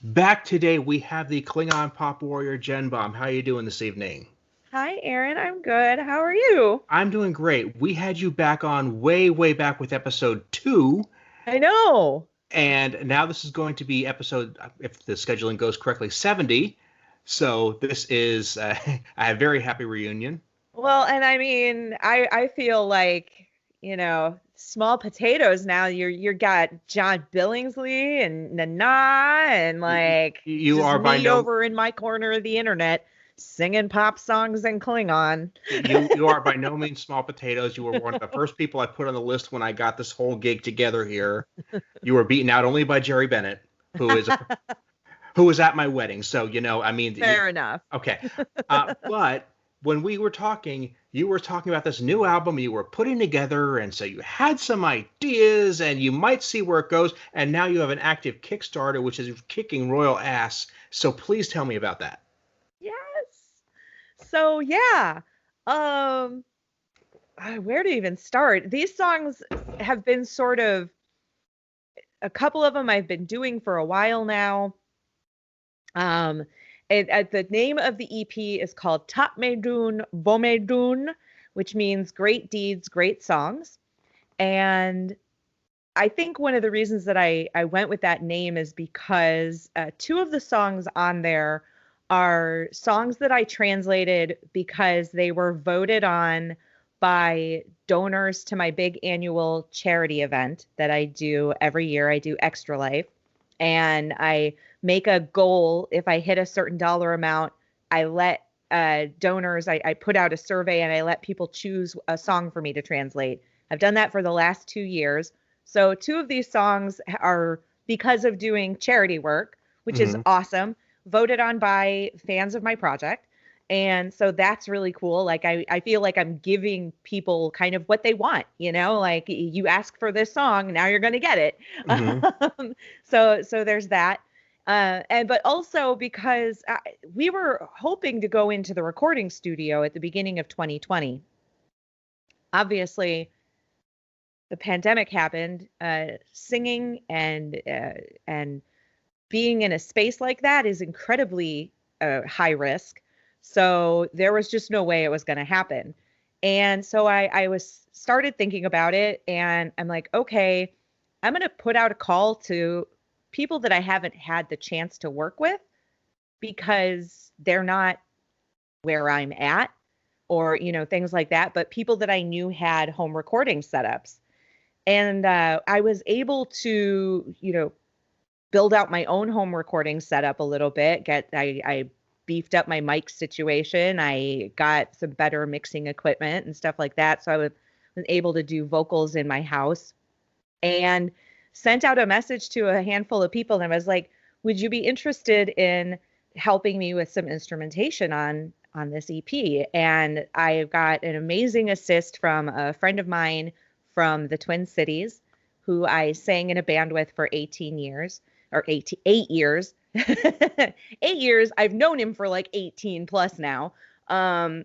Back today, we have the Klingon Pop Warrior JenBom. How are you doing this evening? Hi, Aaron. I'm good. How are you? I'm doing great. We had you back on way back with episode 2, I know. and now this is going to be episode, if the scheduling goes correctly, 70. So this is a very happy reunion. Well, and I mean, I feel like, small potatoes now. You're got John Billingsley and Nana and You, like you just are by me no over in my corner of the internet singing pop songs in Klingon. you are by no means small potatoes. You were one of the first people I put on the list when I got this whole gig together here. You were beaten out only by Jerry Bennett, who was at my wedding. So, I mean, Fair enough. okay. But when we were talking, you were talking about this new album you were putting together, and so you had some ideas, and you might see where it goes. And now you have an active Kickstarter, which is kicking royal ass. So please tell me about that. Yes. So yeah. Um, where to even start? These songs have been sort of a couple of them I've been doing for a while now. Um, the name of the EP is called Tap Medun Bomedun, which means great deeds, great songs. And I think one of the reasons that I went with that name is because two of the songs on there are songs that I translated because they were voted on by donors to my big annual charity event that I do every year. I do Extra Life, and I make a goal. If I hit a certain dollar amount, I let donors, I put out a survey and I let people choose a song for me to translate. I've done that for the last 2 years. So two of these songs are because of doing charity work, which is Hmm. awesome, voted on by fans of my project. And so that's really cool. Like I feel like I'm giving people kind of what they want, like you ask for this song, now you're going to get it. Hmm. So there's that. And but also because we were hoping to go into the recording studio at the beginning of 2020. Obviously, the pandemic happened. Singing and being in a space like that is incredibly high risk. So there was just no way it was going to happen. And so I was started thinking about it, and I'm like, okay, I'm going to put out a call to people that I haven't had the chance to work with because they're not where I'm at or, things like that, but people that I knew had home recording setups. And I was able to, build out my own home recording setup a little bit. I beefed up my mic situation. I got some better mixing equipment and stuff like that. So was able to do vocals in my house and sent out a message to a handful of people. And I was like, would you be interested in helping me with some instrumentation on this EP? And I got an amazing assist from a friend of mine from the Twin Cities who I sang in a band with for 18 years or 8 years. 8 years. I've known him for like 18 plus now. And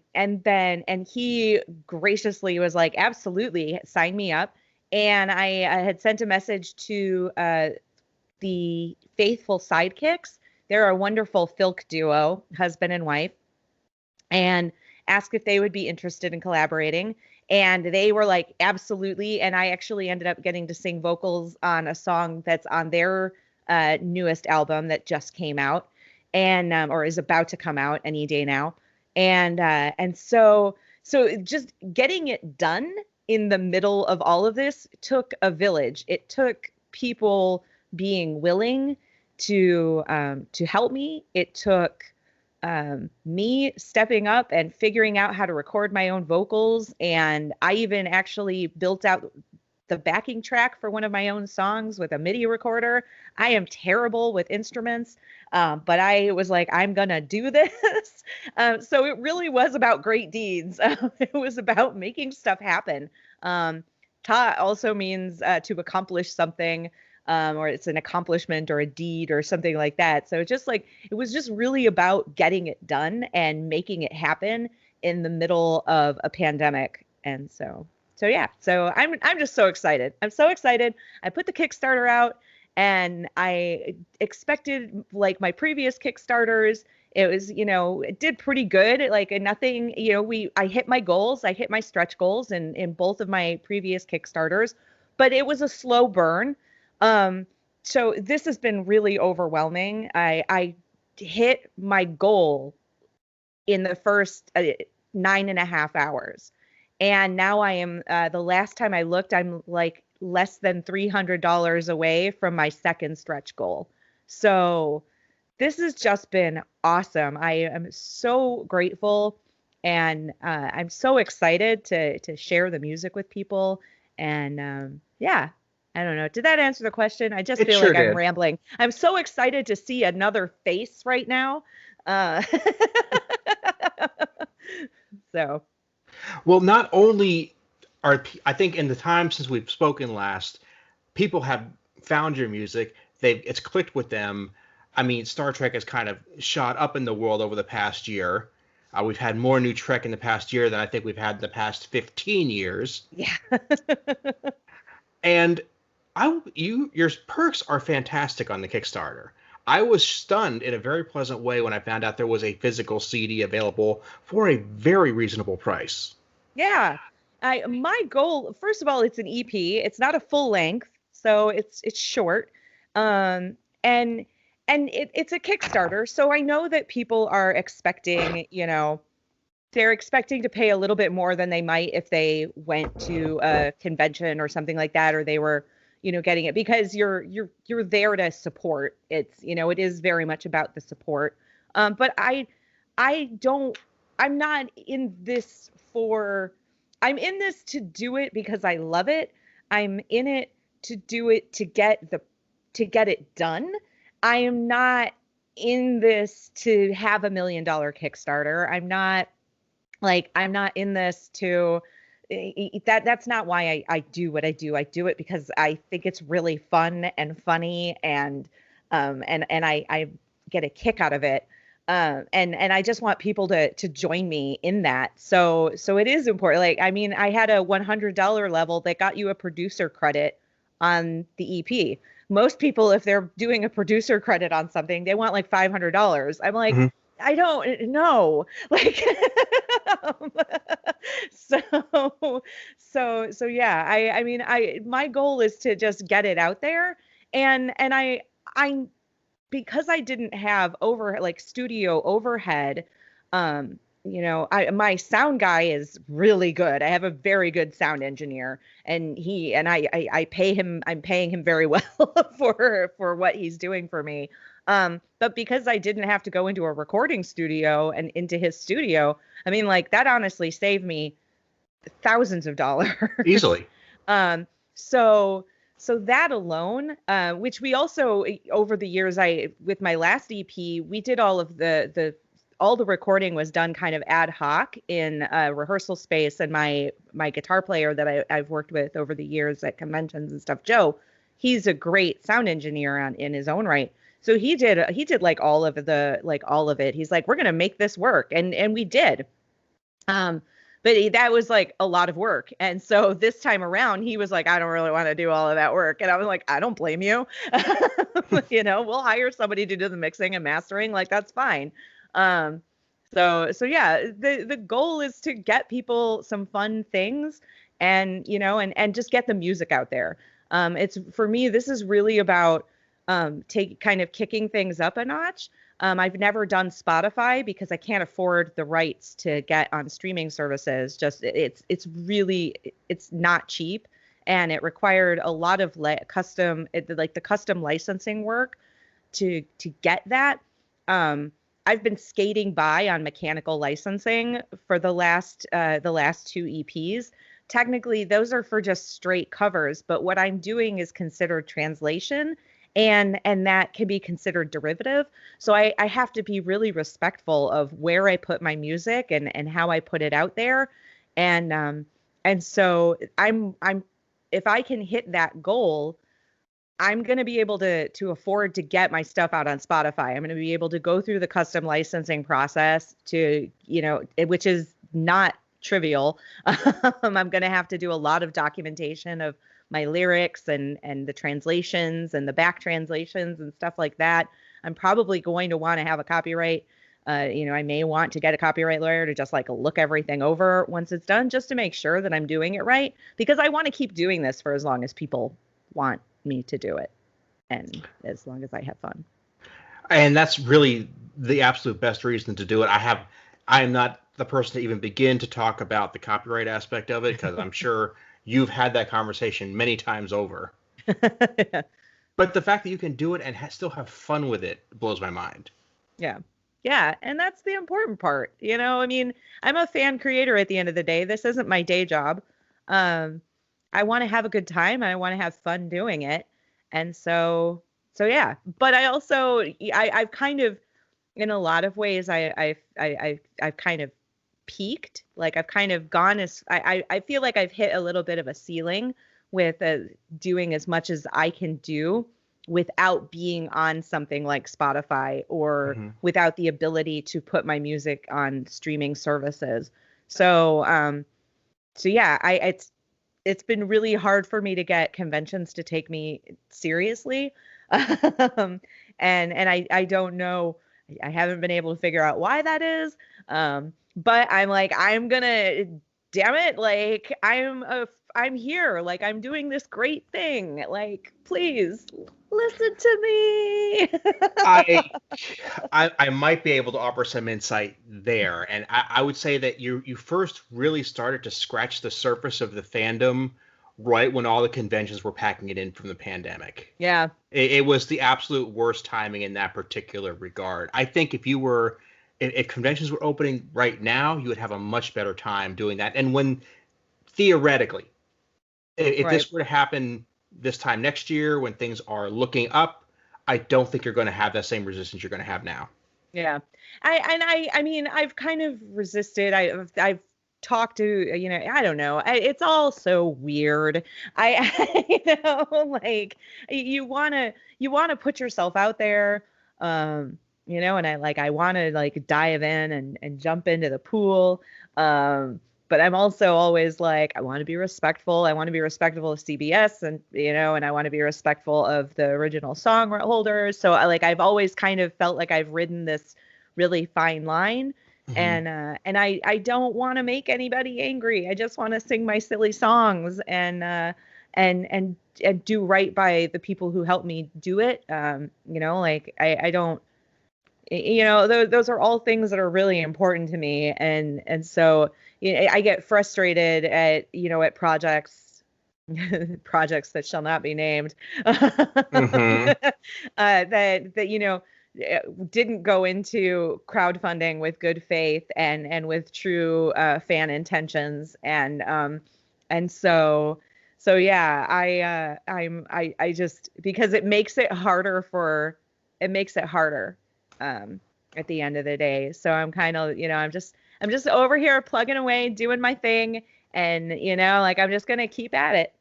he graciously was like, absolutely, sign me up. And I had sent a message to the Faithful Sidekicks. They're a wonderful filk duo, husband and wife, and asked if they would be interested in collaborating. And they were like, absolutely. And I actually ended up getting to sing vocals on a song that's on their newest album that just came out and or is about to come out any day now. And so just getting it done in the middle of all of this took a village. It took people being willing to help me. It took me stepping up and figuring out how to record my own vocals. And I even actually built out the backing track for one of my own songs with a MIDI recorder. I am terrible with instruments, but I was like, I'm going to do this. So it really was about great deeds. It was about making stuff happen. Ta also means to accomplish something, or it's an accomplishment or a deed or something like that. So just like it was just really about getting it done and making it happen in the middle of a pandemic. And so yeah, so I'm just so excited. I'm so excited. I put the Kickstarter out And I expected, like my previous Kickstarters, it was, it did pretty good. Like nothing, I hit my goals. I hit my stretch goals in both of my previous Kickstarters, but it was a slow burn. So this has been really overwhelming. I hit my goal in the first 9.5 hours. And now I am, the last time I looked, I'm like less than $300 away from my second stretch goal. So this has just been awesome. I am so grateful, and I'm so excited to share the music with people. And yeah, I don't know. Did that answer the question? I just feel sure like I'm did. rambling. I'm so excited to see another face right now. Uh, so Well, not only I think in the time since we've spoken last, people have found your music. It's clicked with them. I mean, Star Trek has kind of shot up in the world over the past year. We've had more new Trek in the past year than I think we've had in the past 15 years. yeah. And your perks are fantastic on the Kickstarter. I was stunned in a very pleasant way when I found out there was a physical CD available for a very reasonable price. Yeah. My goal, first of all, it's an EP. It's not a full length, so it's short. And it's a Kickstarter, so I know that people are expecting, they're expecting to pay a little bit more than they might if they went to a convention or something like that, or they were, getting it, because you're there to support. It is very much about the support. But I'm not in this I'm in this to do it because I love it. I'm in it to do it to get it done. I am not in this to have $1 million Kickstarter. I'm not in this to that's not why I do what I do. I do it because I think it's really fun and funny, and I get a kick out of it. And I just want people to join me in that. So it is important. Like, I mean, I had a $100 level that got you a producer credit on the EP. Most people, if they're doing a producer credit on something, they want like $500. I'm like, Mm-hmm. I don't know. Like, so yeah, I mean, my goal is to just get it out there. And I because I didn't have studio overhead, my sound guy is really good. I have a very good sound engineer, and I pay him. I'm paying him very well for what he's doing for me. But because I didn't have to go into a recording studio and into his studio, I mean, like, that honestly saved me thousands of dollars. Easily. So that alone, which we also, over the years, with my last EP, we did all of all the recording was done kind of ad hoc in a rehearsal space. And my guitar player that I've worked with over the years at conventions and stuff, Joe, he's a great sound engineer in his own right. So he did like all of it. He's like, we're going to make this work. And we did. But that was like a lot of work. And so this time around, he was like, I don't really want to do all of that work. And I was like, I don't blame you. We'll hire somebody to do the mixing and mastering. Like, that's fine. So yeah, the goal is to get people some fun things, and just get the music out there. It's, for me, this is really about kind of kicking things up a notch. I've never done Spotify because I can't afford the rights to get on streaming services. Just it's not cheap, and it required a lot of the custom licensing work to get that. I've been skating by on mechanical licensing for the last 2 EPs. Technically, those are for just straight covers, but what I'm doing is considered translation. And that can be considered derivative. So I have to be really respectful of where I put my music and how I put it out there. And so I'm if I can hit that goal, I'm going to be able to afford to get my stuff out on Spotify. I'm going to be able to go through the custom licensing process which is not trivial. I'm going to have to do a lot of documentation of my lyrics and the translations and the back translations and stuff like that, I'm probably going to want to have a copyright. I may want to get a copyright lawyer to just like look everything over once it's done, just to make sure that I'm doing it right, because I want to keep doing this for as long as people want me to do it, and as long as I have fun. And that's really the absolute best reason to do it. I am not the person to even begin to talk about the copyright aspect of it, because I'm sure you've had that conversation many times over. Yeah. But the fact that you can do it and still have fun with it blows my mind. Yeah. Yeah. And that's the important part. I mean, I'm a fan creator at the end of the day. This isn't my day job. I want to have a good time and I want to have fun doing it. And so yeah. But I also, I've kind of, in a lot of ways, I've kind of peaked. Like I've kind of gone I feel like I've hit a little bit of a ceiling with doing as much as I can do without being on something like Spotify or without the ability to put my music on streaming services. So yeah, it's been really hard for me to get conventions to take me seriously. And I don't know, I haven't been able to figure out why that is. But I'm like, damn it, like I'm here, like I'm doing this great thing, like please listen to me. I might be able to offer some insight there, and I would say that you first really started to scratch the surface of the fandom right when all the conventions were packing it in from the pandemic. Yeah, it was the absolute worst timing in that particular regard. I think if conventions were opening right now, you would have a much better time doing that. And when theoretically, if this were to happen this time next year when things are looking up, I don't think you're going to have that same resistance you're going to have now. Yeah. I mean, I've kind of resisted. I've talked to, I don't know. It's all so weird. Like you want to put yourself out there, and I want to like dive in and jump into the pool. But I'm also always like, I want to be respectful. I want to be respectful of CBS and I want to be respectful of the original songholders. So I've always kind of felt like I've ridden this really fine line. And I don't want to make anybody angry. I just want to sing my silly songs and do right by the people who helped me do it. I don't, those are all things that are really important to me. And so I get frustrated at projects that shall not be named, that didn't go into crowdfunding with good faith and with true fan intentions. And so yeah, I just, because it makes it harder at the end of the day. So I'm kind of, I'm just over here plugging away, doing my thing. And, I'm just going to keep at it.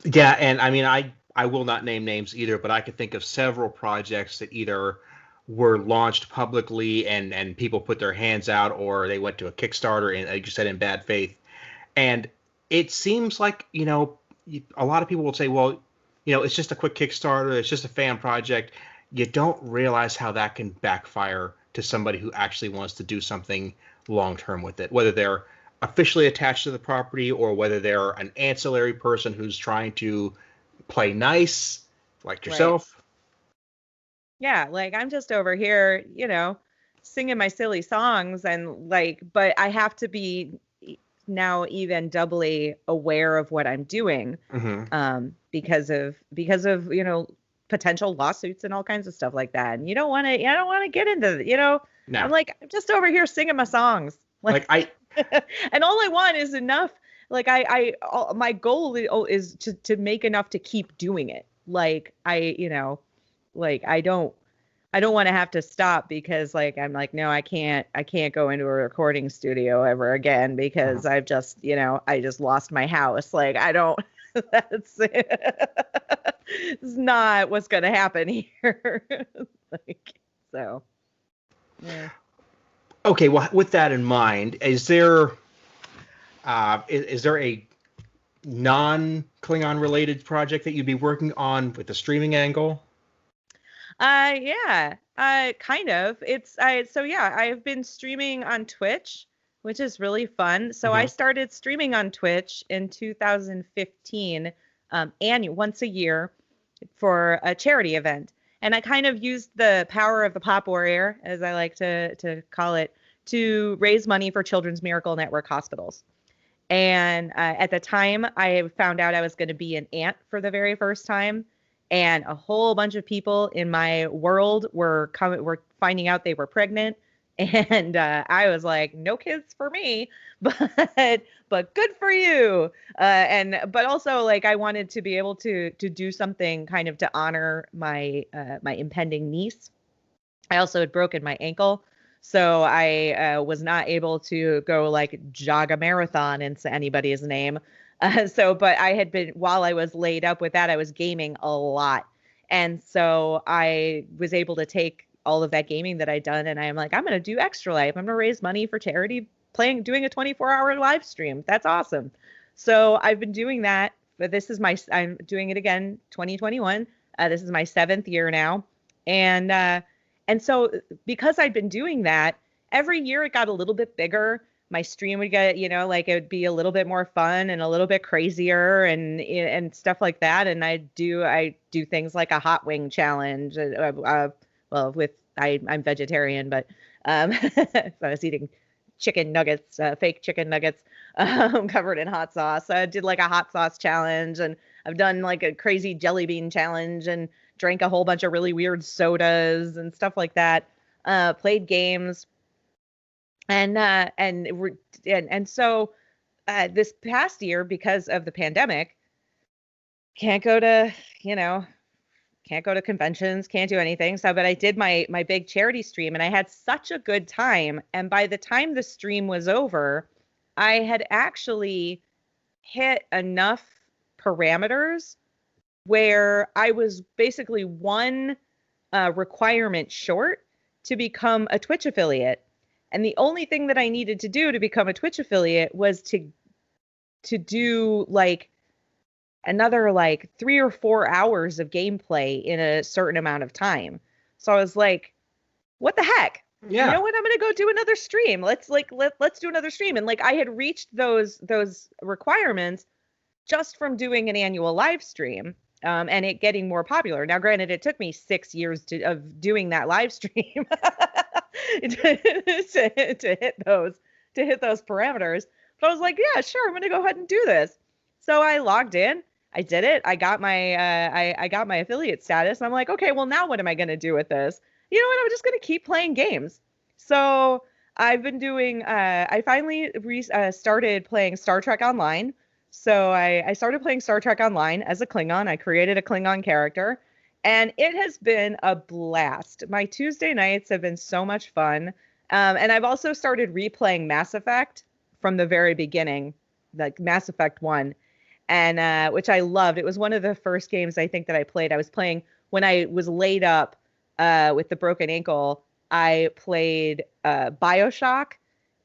Yeah. And I mean, I will not name names either, but I could think of several projects that either were launched publicly and people put their hands out, or they went to a Kickstarter and, like you said, in bad faith. And it seems like, a lot of people will say, well, it's just a quick Kickstarter. It's just a fan project. You don't realize how that can backfire to somebody who actually wants to do something long-term with it, whether they're officially attached to the property or whether they're an ancillary person who's trying to play nice, like yourself. Right. Yeah, like I'm just over here, singing my silly songs and but I have to be now even doubly aware of what I'm doing, because of potential lawsuits and all kinds of stuff like that. And I don't want to get into No. I'm just over here singing my songs. And all I want is enough. My goal is to make enough to keep doing it. I don't want to have to stop because I'm no, I can't go into a recording studio ever again because I've just, I just lost my house. That's it's not what's going to happen here. So. Yeah. Okay. Well, with that in mind, is there a non-Klingon related project that you'd be working on with the streaming angle? Yeah, kind of. So yeah, I've been streaming on Twitch, which is really fun. So I Mm-hmm. started streaming on Twitch in 2015, once a year for a charity event. And I kind of used the power of the Pop Warrior, as I like to call it, to raise money for Children's Miracle Network hospitals. And at the time, I found out I was going to be an aunt for the very first time, and a whole bunch of people in my world were finding out they were pregnant, and I was like, no kids for me, but good for you. But also like I wanted to be able to do something kind of to honor my impending niece. I also had broken my ankle. So I was not able to go like jog a marathon into anybody's name. But I had been, while I was laid up with that, I was gaming a lot. And so I was able to take all of that gaming that I'd done and I'm like, I'm going to do Extra Life. I'm going to raise money for charity doing a 24-hour live stream. That's awesome. So I've been doing that, but I'm doing it again, 2021. This is my 7th year now. And so because I'd been doing that, every year it got a little bit bigger. My stream would get, like it would be a little bit more fun and a little bit crazier and stuff like that. And I do things like a hot wing challenge. Well, I'm vegetarian, but so I was eating chicken nuggets, fake chicken nuggets, covered in hot sauce. So I did like a hot sauce challenge, and I've done like a crazy jelly bean challenge and drank a whole bunch of really weird sodas and stuff like that. Played games, and so this past year, because of the pandemic, can't go to conventions, can't do anything. So, but I did my big charity stream, and I had such a good time. And by the time the stream was over, I had actually hit enough parameters where I was basically one requirement short to become a Twitch affiliate. And the only thing that I needed to do to become a Twitch affiliate was to do like another like 3 or 4 hours of gameplay in a certain amount of time. So I was like, what the heck? Yeah. You know what? I'm going to go do another stream. Let's do another stream. And like I had reached those requirements just from doing an annual live stream. And it getting more popular. Now, granted, it took me 6 years of doing that live stream to hit those parameters. But I was like, yeah, sure, I'm going to go ahead and do this. So I logged in. I did it. I got my I got my affiliate status. And I'm like, okay, well, now what am I going to do with this? You know what? I'm just going to keep playing games. So I've been doing. I finally started playing Star Trek Online. So I started playing Star Trek Online as a Klingon. I created a Klingon character, and it has been a blast. My Tuesday nights have been so much fun. And I've also started replaying Mass Effect from the very beginning, like Mass Effect 1, and which I loved. It was one of the first games I think that I played. I was playing when I was laid up with the broken ankle. I played BioShock,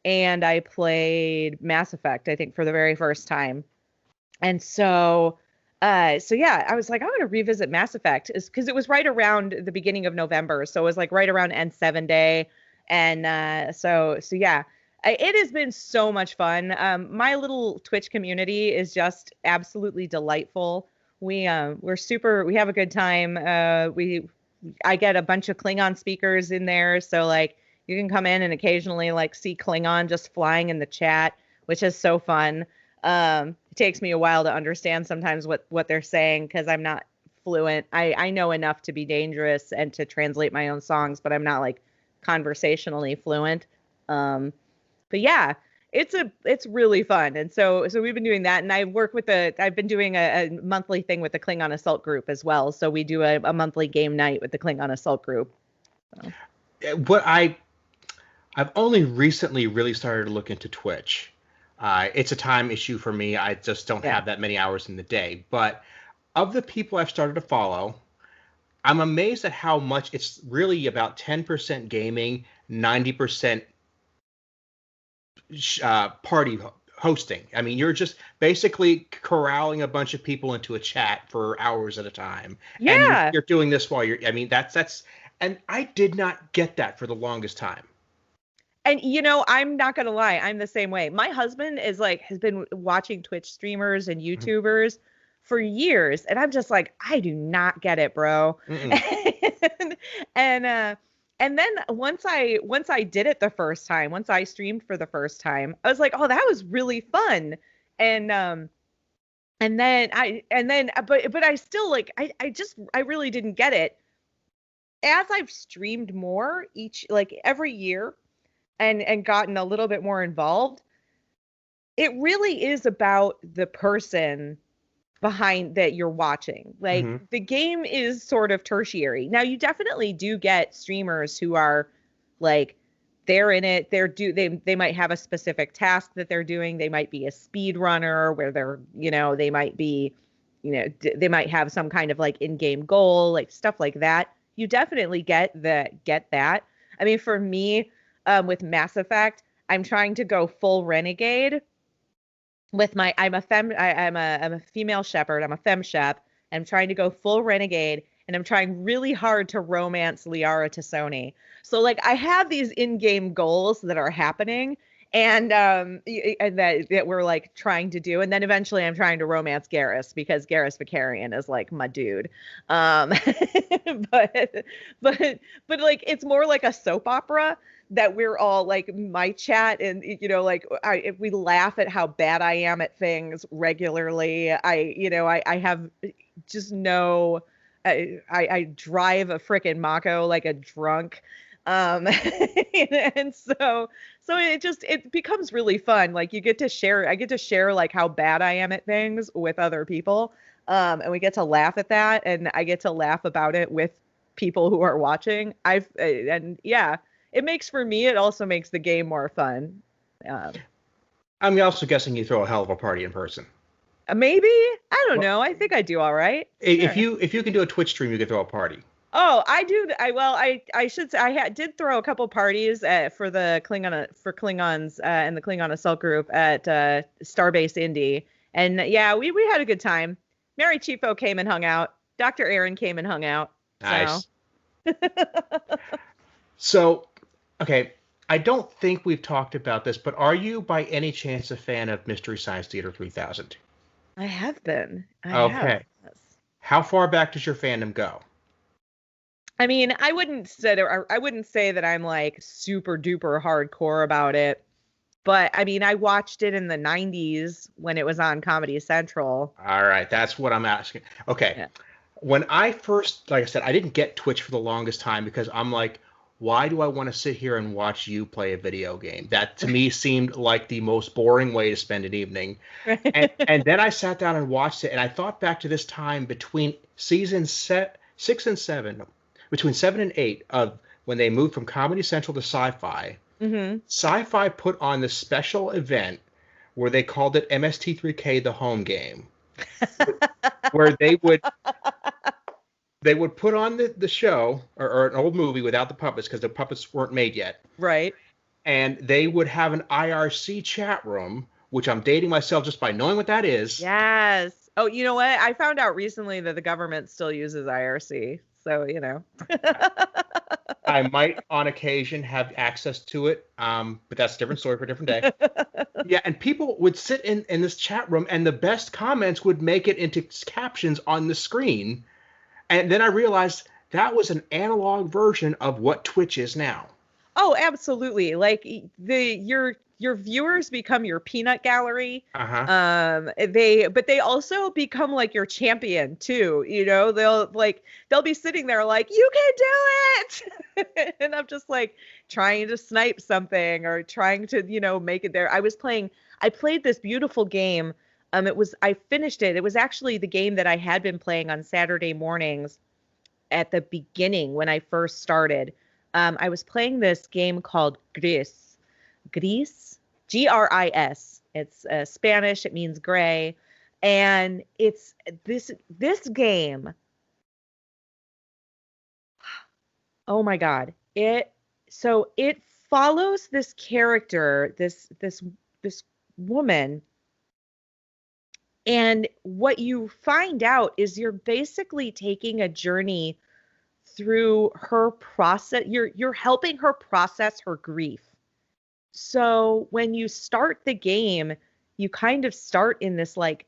and I played Mass Effect, I think, for the very first time. And so yeah, I was like, I'm going to revisit Mass Effect because it was right around the beginning of November. So it was like right around N7 day. And so yeah, it has been so much fun. My little Twitch community is just absolutely delightful. We have a good time. I get a bunch of Klingon speakers in there. So like you can come in and occasionally like see Klingon just flying in the chat, which is so fun. It takes me a while to understand sometimes what they're saying because I'm not fluent. I know enough to be dangerous and to translate my own songs, but I'm not like conversationally fluent. But yeah, it's really fun. And so we've been doing that, and I've been doing a monthly thing with the Klingon Assault group as well. So we do a monthly game night with the Klingon Assault group. So. What I've only recently really started to look into Twitch. It's a time issue for me. I just don't have that many hours in the day. But of the people I've started to follow, I'm amazed at how much it's really about 10% gaming, 90% party hosting. I mean, you're just basically corralling a bunch of people into a chat for hours at a time, and Yeah. you're doing this while you're. I mean, that's, and I did not get that for the longest time. And I'm not gonna lie, I'm the same way. My husband has been watching Twitch streamers and Mhm. YouTubers for years, and I'm just like, I do not get it, bro. Mm-mm. and and uh and then once I did it the first time, once I streamed for the first time, I was like, oh, that was really fun. And but I still I really didn't get it. As I've streamed more every year and gotten a little bit more involved, it really is about the person behind that you're watching. Like, Mhm. the game is sort of tertiary. Now, you definitely do get streamers who are like, they're in it, they might have a specific task that they're doing. They might be a speed runner where they might be, they might have some kind of like in-game goal, like stuff like that. You definitely get that. I mean, for me, with Mass Effect, I'm trying to go full renegade with I'm a female shepherd. I'm a femme shep. I'm trying to go full renegade, and I'm trying really hard to romance Liara Tassoni. So like, I have these in-game goals that are happening, and that we're like trying to do, and then eventually I'm trying to romance Garrus, because Garrus Vicarian is like my dude. Um but but like, it's more like a soap opera that we're all like, my chat, and if we laugh at how bad I am at things regularly. I have just no, I drive a frickin' Mako like a drunk. And so it becomes really fun. Like, I get to share like how bad I am at things with other people. And we get to laugh at that, and I get to laugh about it with people who are watching. And yeah, it also makes the game more fun. Um, I'm also guessing you throw a hell of a party in person. Maybe, I don't Well, know. I think I do all right. if Sure. you can do a Twitch stream, you can throw a party. Oh, I do. I should say did throw a couple parties for the Klingons and the Klingon Assault Group at Starbase Indy, and yeah, we had a good time. Mary Chieffo came and hung out. Dr. Aaron came and hung out. So. Nice. So, okay, I don't think we've talked about this, but are you by any chance a fan of Mystery Science Theater 3000? I have been. I have. Okay. Yes. How far back does your fandom go? I mean, I wouldn't say that I'm like super duper hardcore about it, but I mean, I watched it in the 90s when it was on Comedy Central. All right, that's what I'm asking. Okay. Yeah. When I first, like I said, I didn't get Twitch for the longest time because I'm like, why do I want to sit here and watch you play a video game? That to me seemed like the most boring way to spend an evening. And then I sat down and watched it, and I thought back to this time between season 6 and 7, between 7 and 8 of when they moved from Comedy Central to Sci-Fi. Mm-hmm. Sci-Fi put on this special event where they called it MST3K the Home Game, where they would put on the show or an old movie without the puppets because the puppets weren't made yet. Right. And they would have an IRC chat room, which I'm dating myself just by knowing what that is. Yes. Oh, you know what? I found out recently that the government still uses IRC. So, I might on occasion have access to it, but that's a different story for a different day. Yeah, and people would sit in this chat room, and the best comments would make it into captions on the screen. And then I realized that was an analog version of what Twitch is now. Oh, absolutely. Like, your viewers become your peanut gallery. Uh-huh. But they also become like your champion too. They'll be sitting there like, you can do it. And I'm just like trying to snipe something or trying to, make it there. I played this beautiful game. I finished it. It was actually the game that I had been playing on Saturday mornings at the beginning when I first started. I was playing this game called Gris. Gris, Gris. It's Spanish. It means gray, and it's this game. Oh my God! It follows this character, this woman. And what you find out is you're basically taking a journey through her process. You're helping her process her grief. So when you start the game, you kind of start in this like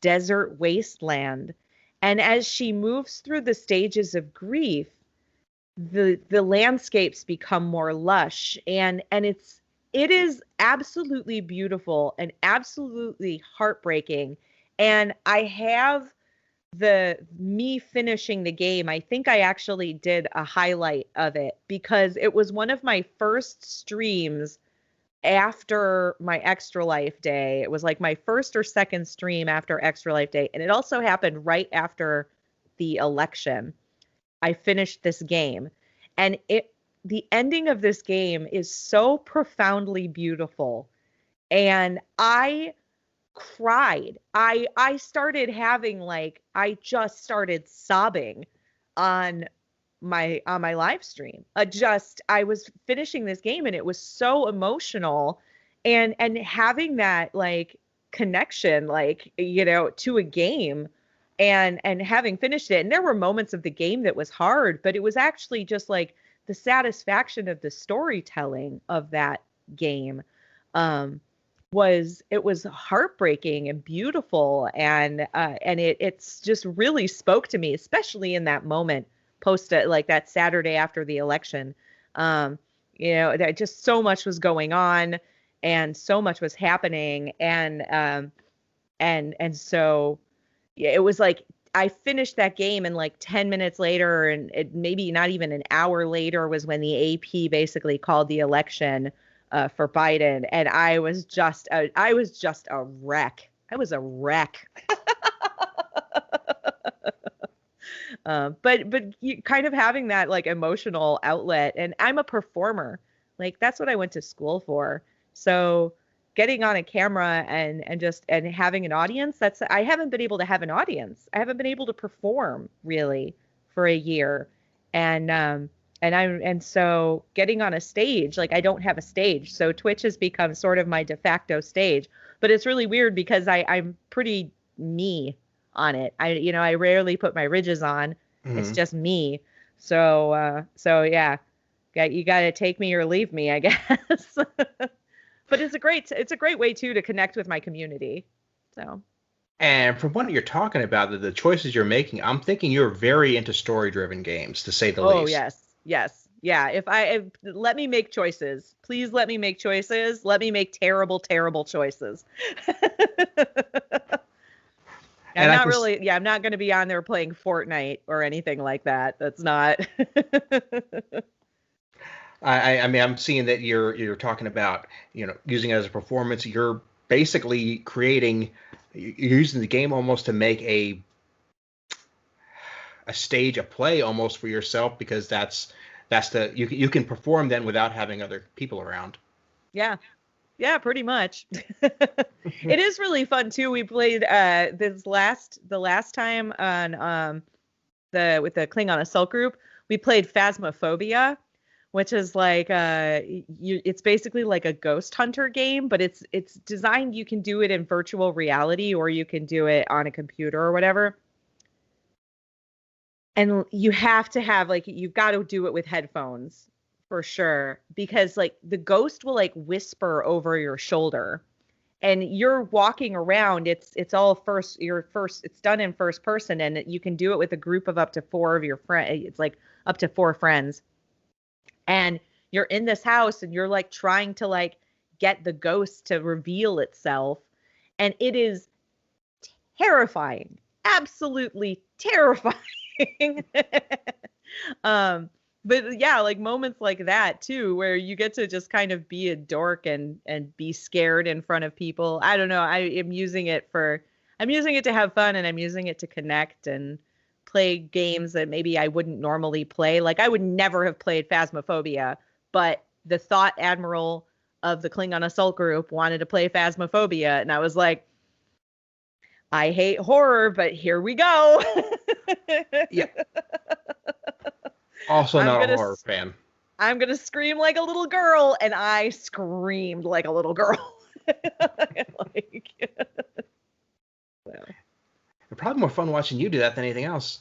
desert wasteland. And as she moves through the stages of grief, the landscapes become more lush, and it is absolutely beautiful and absolutely heartbreaking. And I have me finishing the game. I think I actually did a highlight of it because it was one of my first streams after my Extra Life Day. It was like my first or second stream after Extra Life Day, and it also happened right after the election. I finished this game, and the ending of this game is so profoundly beautiful, and I cried. I started having like I just started sobbing on my live stream. I was finishing this game and it was so emotional, and having that like connection, like, you know, to a game, and having finished it. And there were moments of the game that was hard, but it was actually just like the satisfaction of the storytelling of that game. It was heartbreaking and beautiful, and it's just really spoke to me, especially in that moment post like that Saturday after the election. You know, that just so much was going on and so much was happening, and so yeah, it was like I finished that game, and like 10 minutes later, and maybe not even an hour later, was when the AP basically called the election for Biden, and I was just a wreck. I was a wreck. But you kind of having that like emotional outlet, and I'm a performer. Like that's what I went to school for. So getting on a camera and having an audience, I haven't been able to have an audience. I haven't been able to perform really for a year. And so getting on a stage, like I don't have a stage. So Twitch has become sort of my de facto stage, but it's really weird because I'm pretty me on it. I rarely put my ridges on. It's just me. So yeah, you got to take me or leave me, I guess. But it's a great way too to connect with my community. So. And from what you're talking about, the choices you're making, I'm thinking you're very into story-driven games, to say the least. Oh, yes. Yeah, if let me make choices. Please let me make choices. Let me make terrible, terrible choices. I'm not going to be on there playing Fortnite or anything like that. That's not. I mean, I'm seeing that you're talking about, using it as a performance. You're basically you're using the game almost to make a stage, a play almost for yourself, because you can perform then without having other people around. Yeah, pretty much. It is really fun too. We played the last time on with the Klingon Assault group. We played Phasmophobia, which is like it's basically like a ghost hunter game, but it's designed. You can do it in virtual reality, or you can do it on a computer or whatever. And you have to have you've got to do it with headphones for sure, because like the ghost will like whisper over your shoulder, and you're walking around. It's done in first person, and you can do it with a group of up to 4 of your friends. It's like up to 4 friends. And you're in this house and you're like trying to like get the ghost to reveal itself. And it is terrifying, absolutely terrifying. But yeah, like moments like that too, where you get to just kind of be a dork and be scared in front of people. I don't know. I'm using it to have fun, and I'm using it to connect and play games that maybe I wouldn't normally play. Like I would never have played Phasmophobia, but the Thought Admiral of the Klingon Assault group wanted to play Phasmophobia, and I was like, I hate horror, but here we go. Yeah. Also not a horror fan. I'm going to scream like a little girl, and I screamed like a little girl. Like, well. It's probably more fun watching you do that than anything else.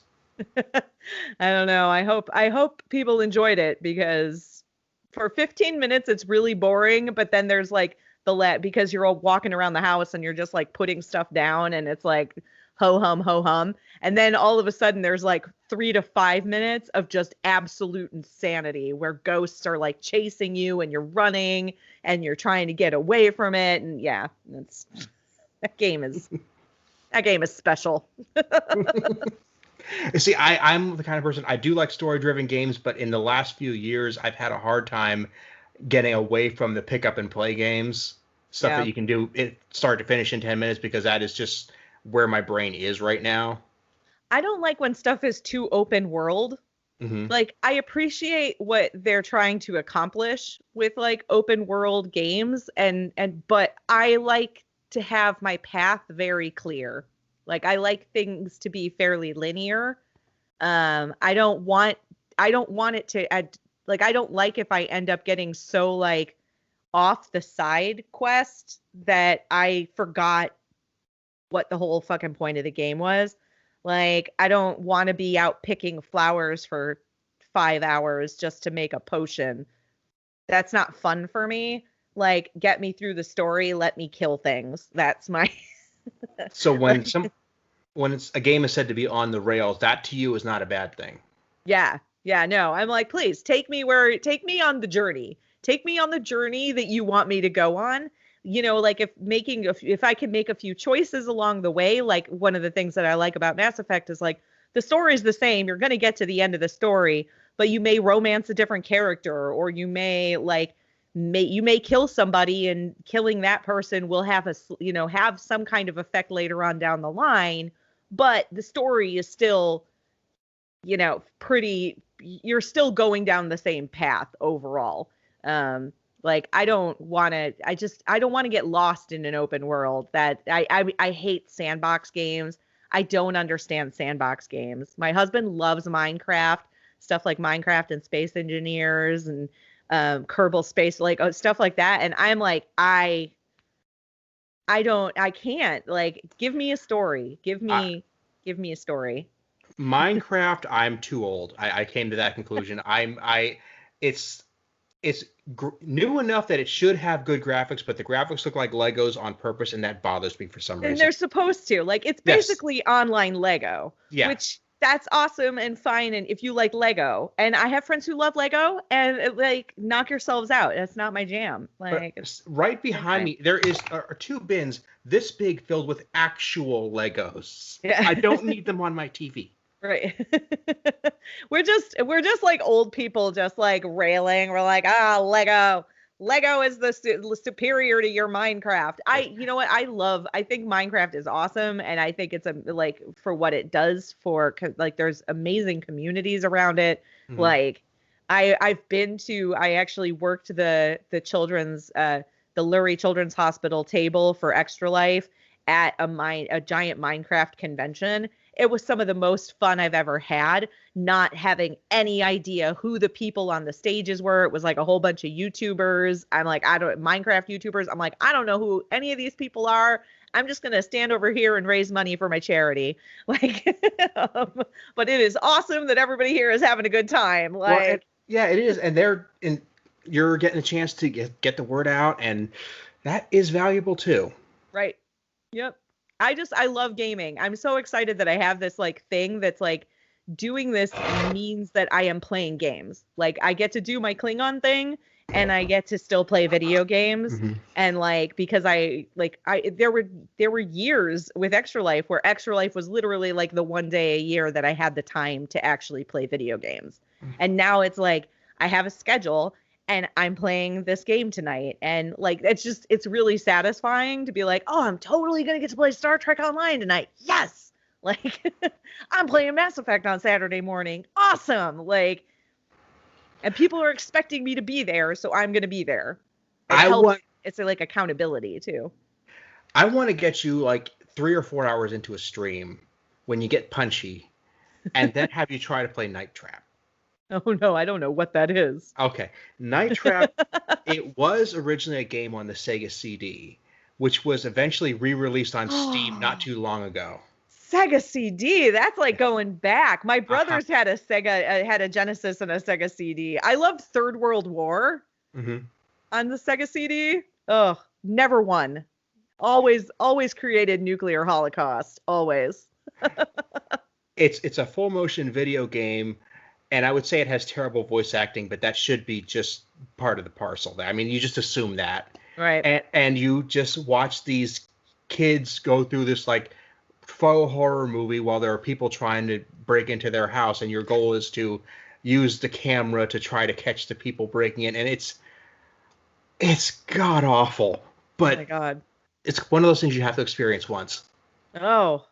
I don't know. I hope people enjoyed it, because for 15 minutes it's really boring, but then there's like because you're all walking around the house and you're just like putting stuff down and it's like ho hum, and then all of a sudden there's like 3 to 5 minutes of just absolute insanity where ghosts are like chasing you and you're running and you're trying to get away from it, and yeah, that game is special. See, I'm the kind of person, I do like story-driven games, but in the last few years, I've had a hard time getting away from the pick-up-and-play games, stuff that you can do start to finish in 10 minutes, because that is just where my brain is right now. I don't like when stuff is too open world. Mm-hmm. Like, I appreciate what they're trying to accomplish with, like, open world games, but I like to have my path very clear. Like, I like things to be fairly linear. I don't want it to I don't like if I end up getting so like off the side quest that I forgot what the whole fucking point of the game was. Like, I don't want to be out picking flowers for 5 hours just to make a potion. That's not fun for me. Like, get me through the story, let me kill things. That's my So when a game is said to be on the rails, that to you is not a bad thing. Yeah, no. I'm like, please take me on the journey. Take me on the journey that you want me to go on. You know, like if I can make a few choices along the way, like one of the things that I like about Mass Effect is like the story's the same. You're going to get to the end of the story, but you may romance a different character, or you may kill somebody, and killing that person will have some kind of effect later on down the line. But the story is still, you're still going down the same path overall. Like, I don't want to get lost in an open world. That I hate sandbox games. I don't understand sandbox games. My husband loves Minecraft, stuff like Minecraft and Space Engineers and Kerbal Space, like stuff like that. And I'm like, I can't, like, give me a story. Give me a story. Minecraft, I'm too old. I came to that conclusion. It's new enough that it should have good graphics, but the graphics look like Legos on purpose, and that bothers me for some reason. And they're supposed to. Like, it's basically online Lego, which that's awesome and fine. And if you like Lego, and I have friends who love Lego, and like, knock yourselves out. That's not my jam. Like, right behind me, there are 2 bins this big filled with actual Legos. Yeah. I don't need them on my TV. Right. We're just like old people, just like railing. We're like, Lego is the superior to your Minecraft. You know what? I think Minecraft is awesome. And I think it's like, for what it does like, there's amazing communities around it. Mm-hmm. Like, I actually worked the children's, the Lurie Children's Hospital table for Extra Life at a giant Minecraft convention. It was some of the most fun I've ever had, not having any idea who the people on the stages were. It was like a whole bunch of YouTubers. I'm like, Minecraft YouTubers. I'm like, I don't know who any of these people are. I'm just going to stand over here and raise money for my charity. Like, but it is awesome that everybody here is having a good time. Like, well, it is. And you're getting a chance to get the word out, and that is valuable too. Right. Yep. I love gaming. I'm so excited that I have this like thing that's like, doing this means that I am playing games. Like, I get to do my Klingon thing, and I get to still play video games. Mm-hmm. And like, because there were years with Extra Life where Extra Life was literally like the one day a year that I had the time to actually play video games. Mm-hmm. And now it's like, I have a schedule, and I'm playing this game tonight. And like, it's really satisfying to be like, oh, I'm totally going to get to play Star Trek Online tonight. Yes. Like, I'm playing Mass Effect on Saturday morning. Awesome. Like, and people are expecting me to be there, so I'm going to be there. It's like accountability too. I want to get you like 3 or 4 hours into a stream when you get punchy, and then have you try to play Night Trap. Oh, no, I don't know what that is. Okay. Night Trap, it was originally a game on the Sega CD. which was eventually re-released on Steam not too long ago. Sega CD. That's like going back. My Uh-huh. brothers had a Sega, had a Genesis and a Sega CD. I loved Third World War on the Sega CD. Ugh, never won. Always created nuclear holocaust. Always. It's a full motion video game, and I would say it has terrible voice acting, but that should be just part of the parcel. I mean, you just assume that. Right. And you just watch these kids go through this like faux horror movie while there are people trying to break into their house, and your goal is to use the camera to try to catch the people breaking in, and it's god awful, but oh my God. It's one of those things you have to experience once. Oh,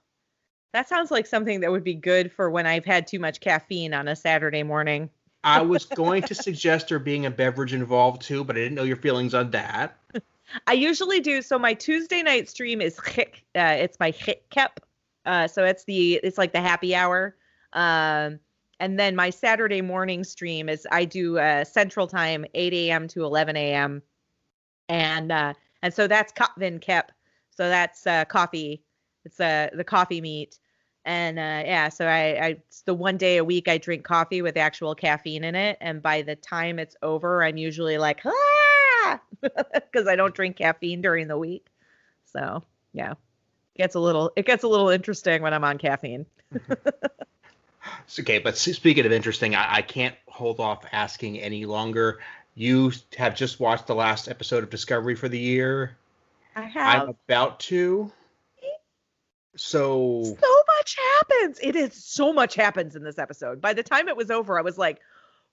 that sounds like something that would be good for when I've had too much caffeine on a Saturday morning. I was going to suggest there being a beverage involved too, but I didn't know your feelings on that. I usually do. So my Tuesday night stream is it's my kep. So it's like the happy hour. And then my Saturday morning stream is I do Central Time, 8 a.m. to 11 a.m. And so that's Kotvin Kep. So that's coffee. It's the coffee meat. And so it's the one day a week I drink coffee with actual caffeine in it. And by the time it's over, I'm usually like, because I don't drink caffeine during the week. So yeah, it gets a little interesting when I'm on caffeine. It's okay, but speaking of interesting, I can't hold off asking any longer. You have just watched the last episode of Discovery for the year. I have. I'm about to. So much happens. So much happens in this episode. By the time it was over, I was like,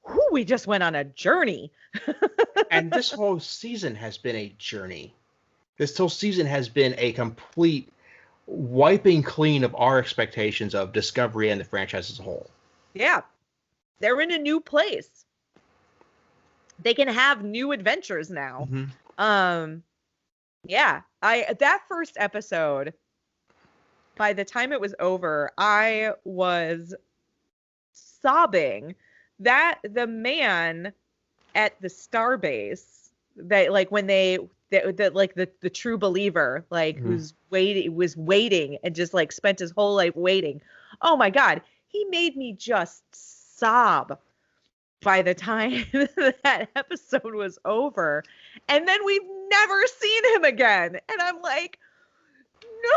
whew, we just went on a journey. And this whole season has been a journey. This whole season has been a complete wiping clean of our expectations of Discovery and the franchise as a whole. Yeah. They're in a new place. They can have new adventures now. Yeah. That first episode, by the time it was over, I was sobbing that the man at the starbase, that like when the true believer, like was waiting and just like spent his whole life waiting. Oh my God, he made me just sob by the time that episode was over. And then we've never seen him again. And I'm like, no,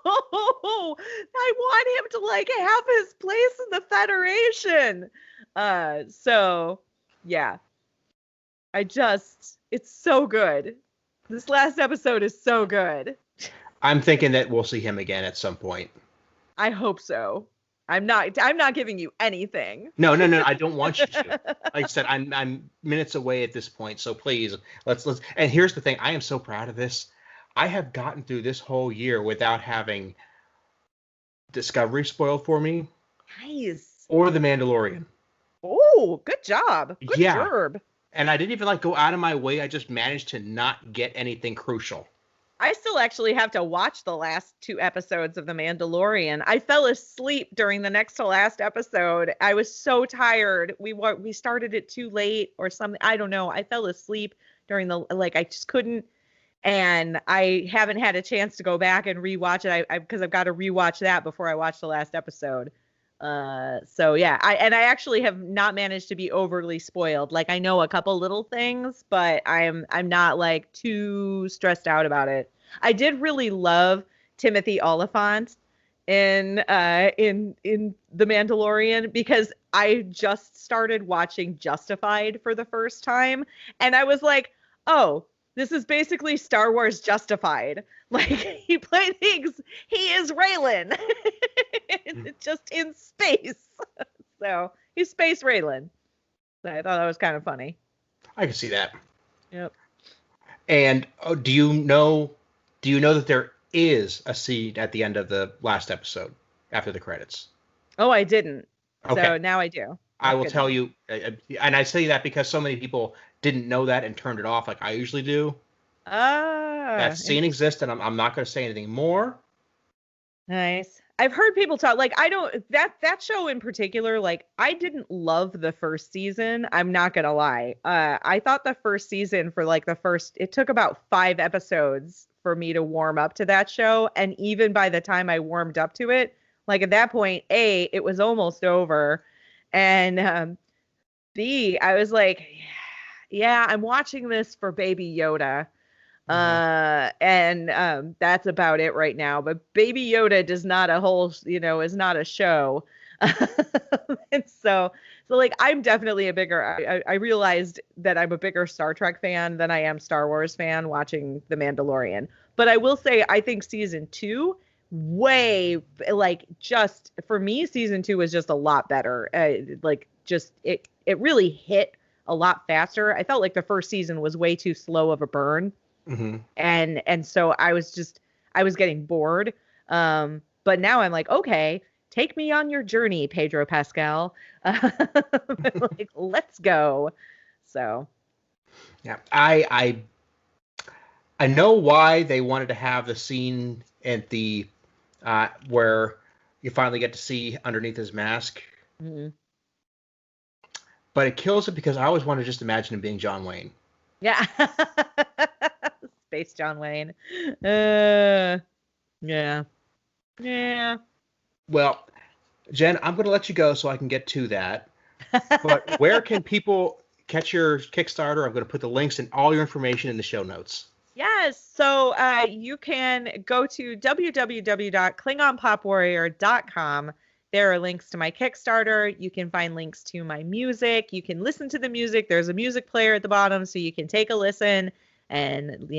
I want him to like have his place in the Federation. So yeah, it's so good. This last episode is so good. I'm thinking that we'll see him again at some point. I hope so. I'm not giving you anything. No, I don't want you to. Like I said, I'm minutes away at this point, so please, let's. And here's the thing, I am so proud of this. I have gotten through this whole year without having Discovery spoiled for me. Nice. Or The Mandalorian. Oh, good job. Good job. And I didn't even like go out of my way. I just managed to not get anything crucial. I still actually have to watch the last 2 episodes of The Mandalorian. I fell asleep during the next to last episode. I was so tired. We started it too late or something. I don't know. I fell asleep during I just couldn't. And I haven't had a chance to go back and rewatch it because I've got to rewatch that before I watch the last episode. So yeah, I actually have not managed to be overly spoiled. Like I know a couple little things, but I'm not like too stressed out about it. I did really love Timothy Olyphant in The Mandalorian because I just started watching Justified for the first time, and I was like, oh, this is basically Star Wars Justified. Like he is Raylan, just in space. So he's Space Raylan. So I thought that was kind of funny. I can see that. Yep. And do you know that there is a scene at the end of the last episode after the credits? Oh, I didn't. Okay. So now I do. I will tell you, and I say that because so many people didn't know that and turned it off like I usually do. That scene exists, and I'm not going to say anything more. Nice. I've heard people talk like I don't that show in particular, like I didn't love the first season. I'm not gonna lie. I thought the first season for like it took about 5 episodes for me to warm up to that show. And even by the time I warmed up to it, like at that point, A, it was almost over. And B, I was like, yeah, I'm watching this for Baby Yoda. And that's about it right now. But Baby Yoda is not a show. And so like I'm definitely I realized that I'm a bigger Star Trek fan than I am Star Wars fan watching The Mandalorian. But I will say I think season 2 just for me season 2 was just a lot better. It really hit a lot faster. I felt like the first season was way too slow of a burn. Mm-hmm. And so I was getting bored. But now I'm like, okay, take me on your journey, Pedro Pascal. Like, let's go. So. Yeah, I know why they wanted to have the scene at the where you finally get to see underneath his mask. Mm-hmm. But it kills it because I always want to just imagine him being John Wayne. Yeah. Space John Wayne. Yeah. Yeah. Well, Jen, I'm going to let you go so I can get to that. But where can people catch your Kickstarter? I'm going to put the links and all your information in the show notes. Yes. So you can go to www.KlingonPopWarrior.com. There are links to my Kickstarter. You can find links to my music. You can listen to the music. There's a music player at the bottom, so you can take a listen and,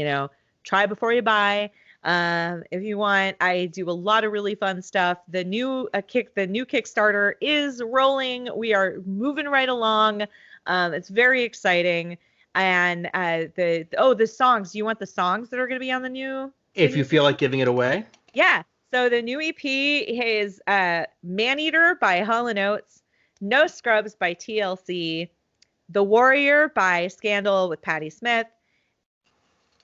try before you buy. If you want, I do a lot of really fun stuff. The new Kickstarter is rolling. We are moving right along. It's very exciting. And the songs. Do you want the songs that are going to be on the new? If you feel like giving it away. Yeah. So the new EP is Maneater by Hall & Oates, No Scrubs by TLC, The Warrior by Scandal with Patti Smith,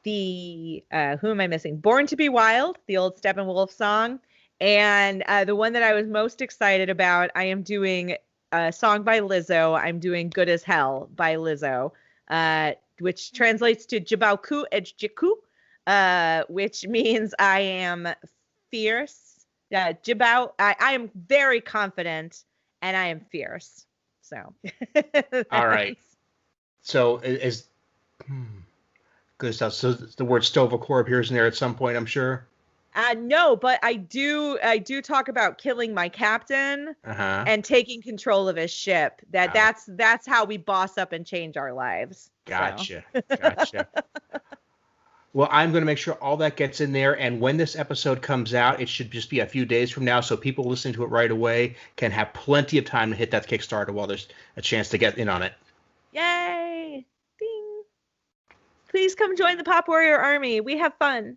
who am I missing? Born to Be Wild, the old Steppenwolf song, and the one that I was most excited about, I am doing a song by Lizzo. I'm doing Good as Hell by Lizzo, which translates to Jabauku Ejjiku, which means I am fierce. Jibao, I am very confident and I am fierce. So. All right. So good stuff. So the word Stovacore appears in there at some point, I'm sure. No, but I do talk about killing my captain and taking control of his ship. That's how we boss up and change our lives. Gotcha. So. Gotcha. Well, I'm going to make sure all that gets in there. And when this episode comes out, it should just be a few days from now. So people listening to it right away can have plenty of time to hit that Kickstarter while there's a chance to get in on it. Yay! Ding! Please come join the Pop Warrior Army. We have fun.